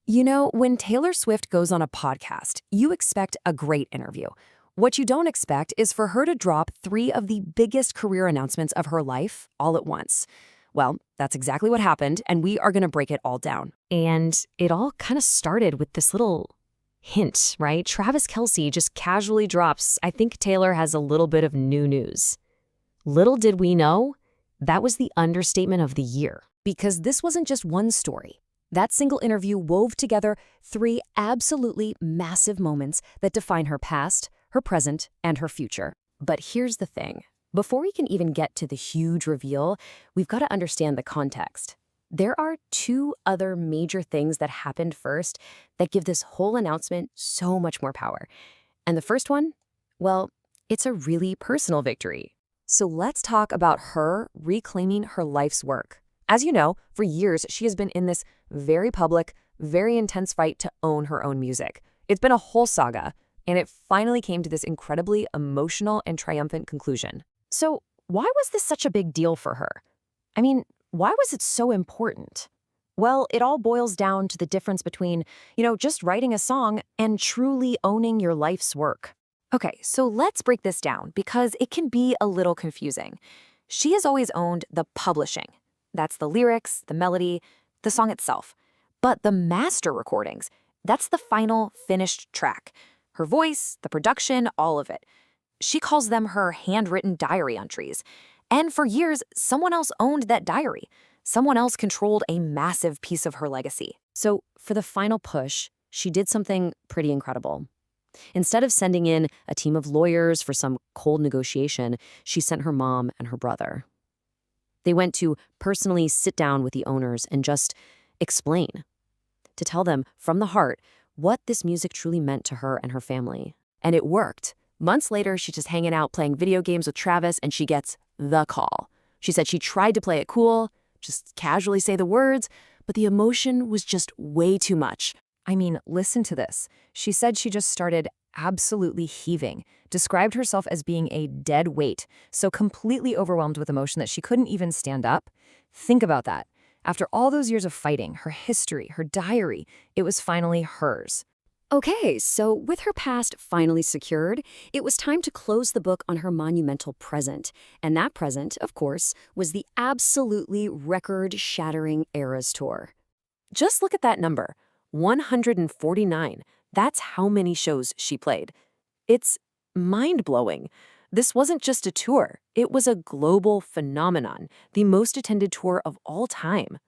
You know, when Taylor Swift goes on a podcast, you expect a great interview. What you don't expect is for her to drop three of the biggest career announcements of her life all at once. Well, that's exactly what happened, and we are going to break it all down. And it all kind of started with this little hint, right? Travis Kelce just casually drops, I think Taylor has a little bit of new news. Little did we know, that was the understatement of the year. Because this wasn't just one story. That single interview wove together three absolutely massive moments that define her past, her present, and her future. But here's the thing. Before we can even get to the huge reveal, we've got to understand the context. There are two other major things that happened first that give this whole announcement so much more power. And the first one? Well, it's a really personal victory. So let's talk about her reclaiming her life's work. As you know, for years, she has been in this very public, very intense fight to own her own music. It's been a whole saga, and it finally came to this incredibly emotional and triumphant conclusion. So why was this such a big deal for her? I mean, why was it so important? Well, it all boils down to the difference between, just writing a song and truly owning your life's work. Okay, so let's break this down because it can be a little confusing. She has always owned the publishing. That's the lyrics, the melody, the song itself. But the master recordings, that's the final finished track. Her voice, the production, all of it. She calls them her handwritten diary entries. And for years, someone else owned that diary. Someone else controlled a massive piece of her legacy. So for the final push, she did something pretty incredible. Instead of sending in a team of lawyers for some cold negotiation, she sent her mom and her brother. They went to personally sit down with the owners and just explain, to tell them from the heart what this music truly meant to her and her family. And it worked. Months later, she's just hanging out playing video games with Travis, and she gets the call. She said she tried to play it cool, just casually say the words, but the emotion was just way too much. I mean, listen to this. She said she just started absolutely heaving, described herself as being a dead weight, so completely overwhelmed with emotion that she couldn't even stand up. Think about that. After all those years of fighting, her history, her diary, it was finally hers. Okay, so with her past finally secured, it was time to close the book on her monumental present. And that present, of course, was the absolutely record-shattering Eras Tour. Just look at that number, 149. That's how many shows she played. It's mind-blowing. This wasn't just a tour. It was a global phenomenon, the most attended tour of all time.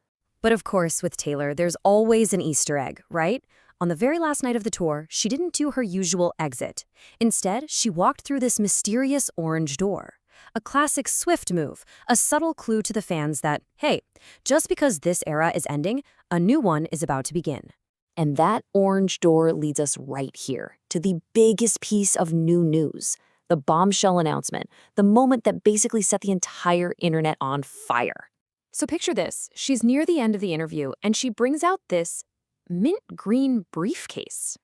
But of course, with Taylor, there's always an Easter egg, right? On the very last night of the tour, she didn't do her usual exit. Instead, she walked through this mysterious orange door. A classic Swift move, a subtle clue to the fans that, hey, just because this era is ending, a new one is about to begin. And that orange door leads us right here to the biggest piece of new news, the bombshell announcement, the moment that basically set the entire internet on fire. So picture this. She's near the end of the interview, and she brings out this mint green briefcase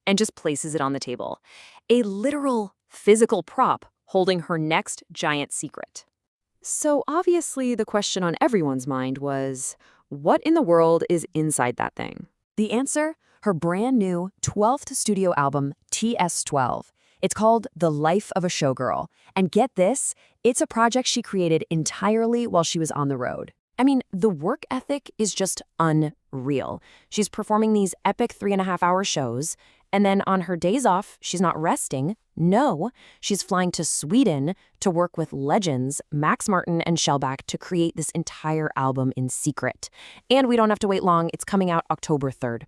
and just places it on the table. A literal physical prop holding her next giant secret. So obviously the question on everyone's mind was, what in the world is inside that thing? The answer? Her brand new 12th studio album, TS12. It's called The Life of a Showgirl. And get this, it's a project she created entirely while she was on the road. I mean, the work ethic is just unreal. She's performing these epic 3.5-hour shows, and then on her days off, she's not resting. No, she's flying to Sweden to work with legends Max Martin and Shellback to create this entire album in secret. And we don't have to wait long. It's coming out October 3rd.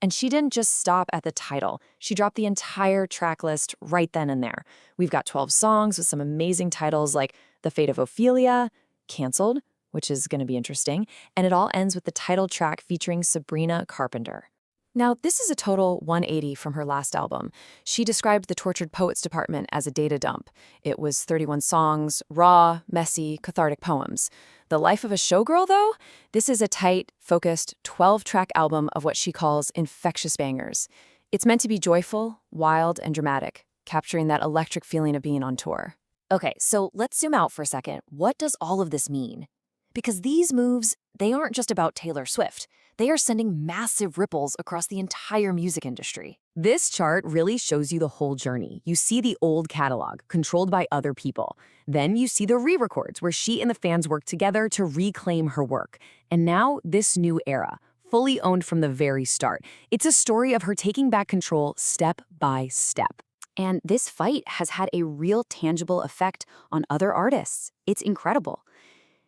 And she didn't just stop at the title. She dropped the entire track list right then and there. We've got 12 songs with some amazing titles like The Fate of Ophelia, Canceled, which is going to be interesting, and it all ends with the title track featuring Sabrina Carpenter. Now, this is a total 180 from her last album. She described the Tortured Poets department as a data dump. It was 31 songs, raw, messy, cathartic poems. The Life of a Showgirl, though? This is a tight, focused, 12-track album of what she calls infectious bangers. It's meant to be joyful, wild, and dramatic, capturing that electric feeling of being on tour. Okay, so let's zoom out for a second. What does all of this mean? Because these moves, they aren't just about Taylor Swift. they are sending massive ripples across the entire music industry. This chart really shows you the whole journey. You see the old catalog, controlled by other people. Then you see the re-records, where she and the fans work together to reclaim her work. And now, this new era, fully owned from the very start. It's a story of her taking back control step by step. And this fight has had a real tangible effect on other artists. It's incredible.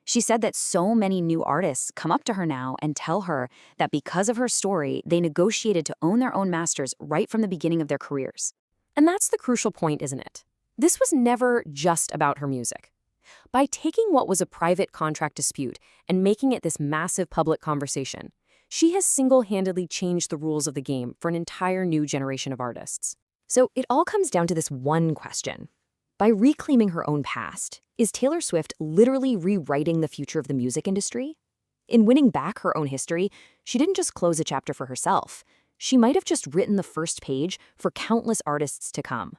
She said that so many new artists come up to her now and tell her that because of her story, they negotiated to own their own masters right from the beginning of their careers. And that's the crucial point, isn't it? This was never just about her music. By taking what was a private contract dispute and making it this massive public conversation, she has single-handedly changed the rules of the game for an entire new generation of artists. So it all comes down to this one question. By reclaiming her own past, is Taylor Swift literally rewriting the future of the music industry? In winning back her own history, she didn't just close a chapter for herself. She might have just written the first page for countless artists to come.